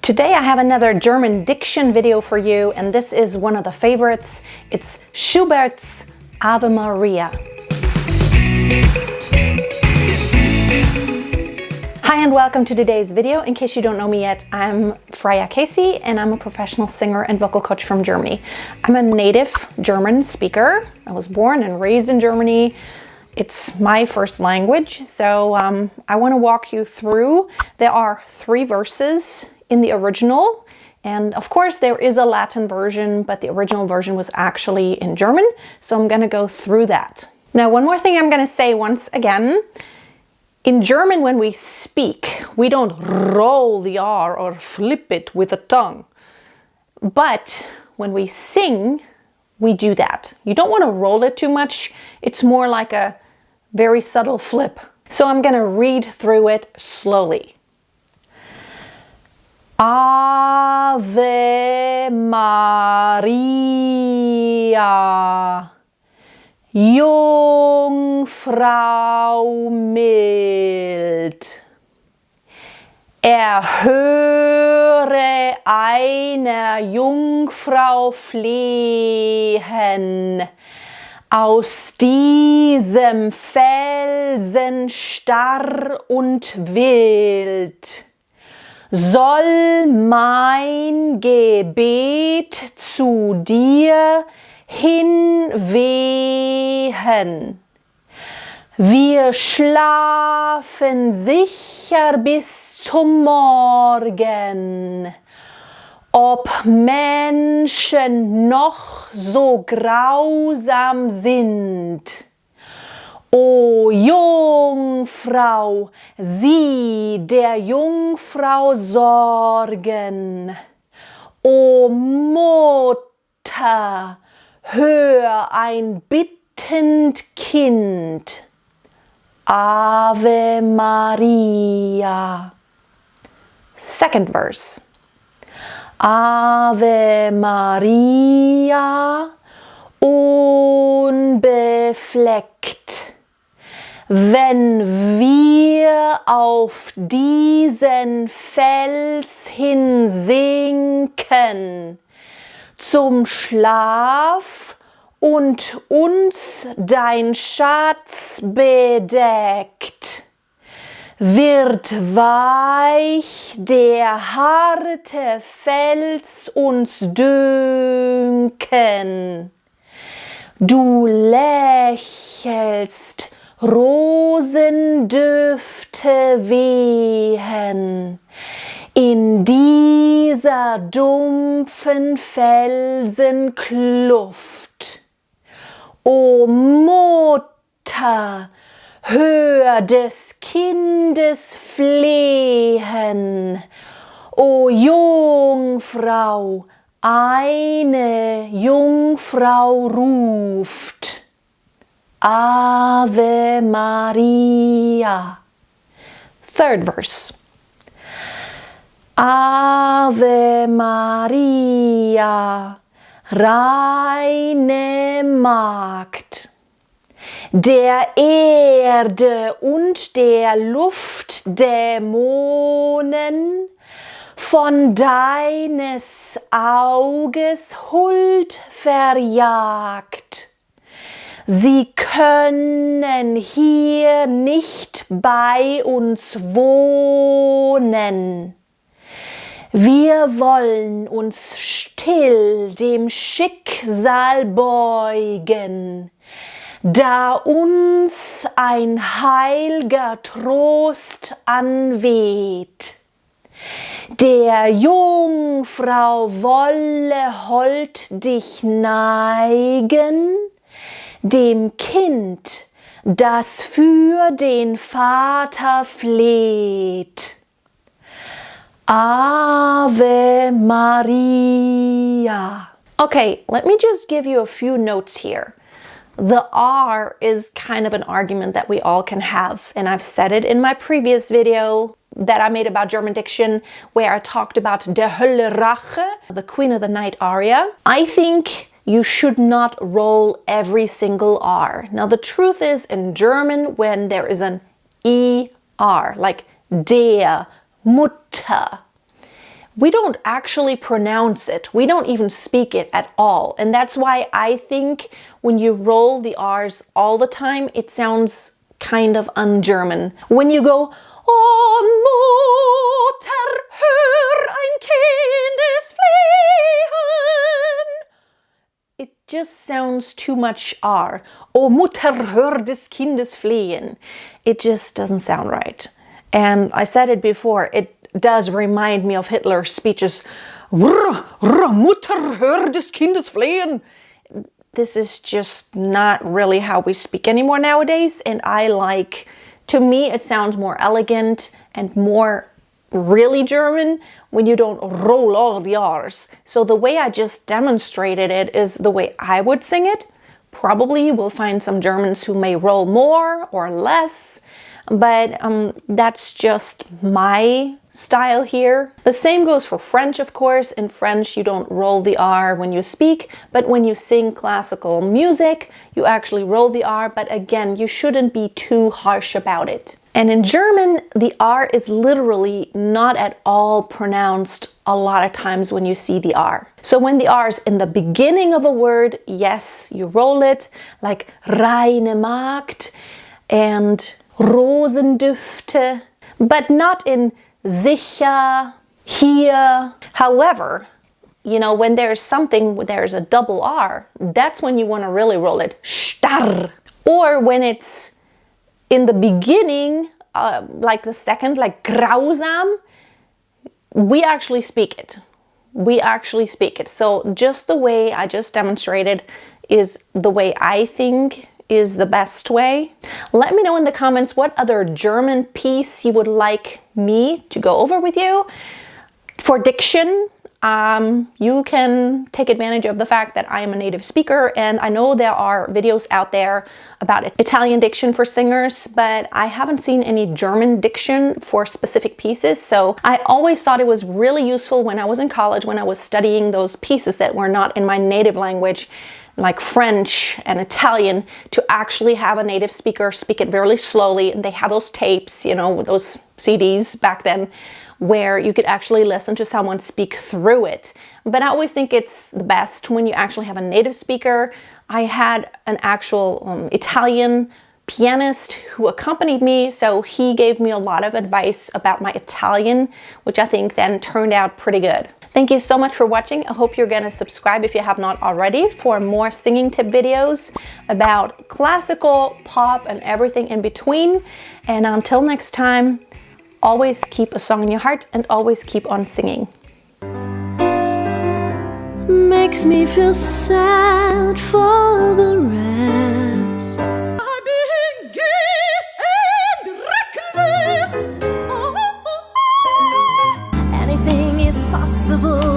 Today I have another German diction video for you, and this is one of the favorites. It's Schubert's Ave Maria. Hi and welcome to today's video. In case you don't know me yet, I'm Freya and I'm a professional singer and vocal coach from Germany. I'm a native German speaker. I was born and raised in Germany. It's my first language, so I want to walk you through. There are 3 verses in the original, and of course there is a Latin version, but the original version was actually in German, so I'm going to go through that. Now, one more thing I'm going to say once again. In German, when we speak, we don't roll the R or flip it with the tongue. But when we sing, we do that. You don't want to roll it too much. It's more like a very subtle flip. So I'm going to read through it slowly. Ave Maria, Jungfrau mild, erhöre einer Jungfrau flehen, aus diesem Felsen starr und wild, soll mein Gebet zu dir hinwehen. Wir schlafen sicher bis zum Morgen, ob Menschen noch so grausam sind. O Jungfrau, sieh der Jungfrau Sorgen. O Mutter, hör ein bittend Kind. Ave Maria. Second verse. Ave Maria, unbefleckt. Wenn wir auf diesen Fels hinsinken, zum Schlaf und uns dein Schatz bedeckt, wird weich der harte Fels uns dünken. Du lächelst, Rosendüfte wehen in dieser dumpfen Felsenkluft. O Mutter, hör des Kindes Flehen. O Jungfrau, eine Jungfrau ruft. Ave Maria. Third verse. Ave Maria, reine Magd, der Erde und der Luft Dämonen von deines Auges Huld verjagt. Sie können hier nicht bei uns wohnen. Wir wollen uns still dem Schicksal beugen, da uns ein heilger Trost anweht. Der Jungfrau wolle hold dich neigen, dem Kind, das für den Vater fleht. Ave Maria. Okay, let me just give you a few notes here. The R is kind of an argument that we all can have, and I've said it in my previous video that I made about German diction, where I talked about Der Hölle Rache, the Queen of the Night aria. I think you should not roll every single R. Now, the truth is, in German, when there is an ER, like der, Mutter, we don't actually pronounce it. We don't even speak it at all. And that's why I think when you roll the R's all the time, it sounds kind of un-German. When you go, "Oh, Mutter, hör ein Kind ist fliehen," it just sounds too much R. "Oh, Mutter, hör des Kindes fliehen." It just doesn't sound right. And I said it before, it does remind me of Hitler's speeches. "Mutter, hör des Kindes fliehen." This is just not really how we speak anymore nowadays. And to me, it sounds more elegant and more really German when you don't roll all the R's. So the way I just demonstrated it is the way I would sing it. Probably you will find some Germans who may roll more or less, but that's just my style here. The same goes for French, of course. In French, you don't roll the R when you speak, but when you sing classical music, you actually roll the R. But again, you shouldn't be too harsh about it. And in German, the R is literally not at all pronounced a lot of times when you see the R. So when the R is in the beginning of a word, yes, you roll it, like reine Magd and Rosendüfte, but not in sicher, hier. However, when there's there's a double R, that's when you want to really roll it, starr. Or when it's in the beginning, like the second, like grausam, we actually speak it. So just the way I just demonstrated is the way I think is the best way. Let me know in the comments what other German piece you would like me to go over with you. For diction, you can take advantage of the fact that I am a native speaker, and I know there are videos out there about Italian diction for singers, but I haven't seen any German diction for specific pieces. So I always thought it was really useful when I was in college, when I was studying those pieces that were not in my native language, like French and Italian, to actually have a native speaker speak it very slowly. And they have those tapes, those CDs back then, where you could actually listen to someone speak through it. But I always think it's the best when you actually have a native speaker. I had an actual Italian pianist who accompanied me, so he gave me a lot of advice about my Italian, which I think then turned out pretty good. Thank you so much for watching. I hope you're going to subscribe if you have not already for more singing tip videos about classical, pop, and everything in between. And until next time, always keep a song in your heart and always keep on singing. Makes me feel sad for the rest. I'm being gay and reckless. Anything is possible.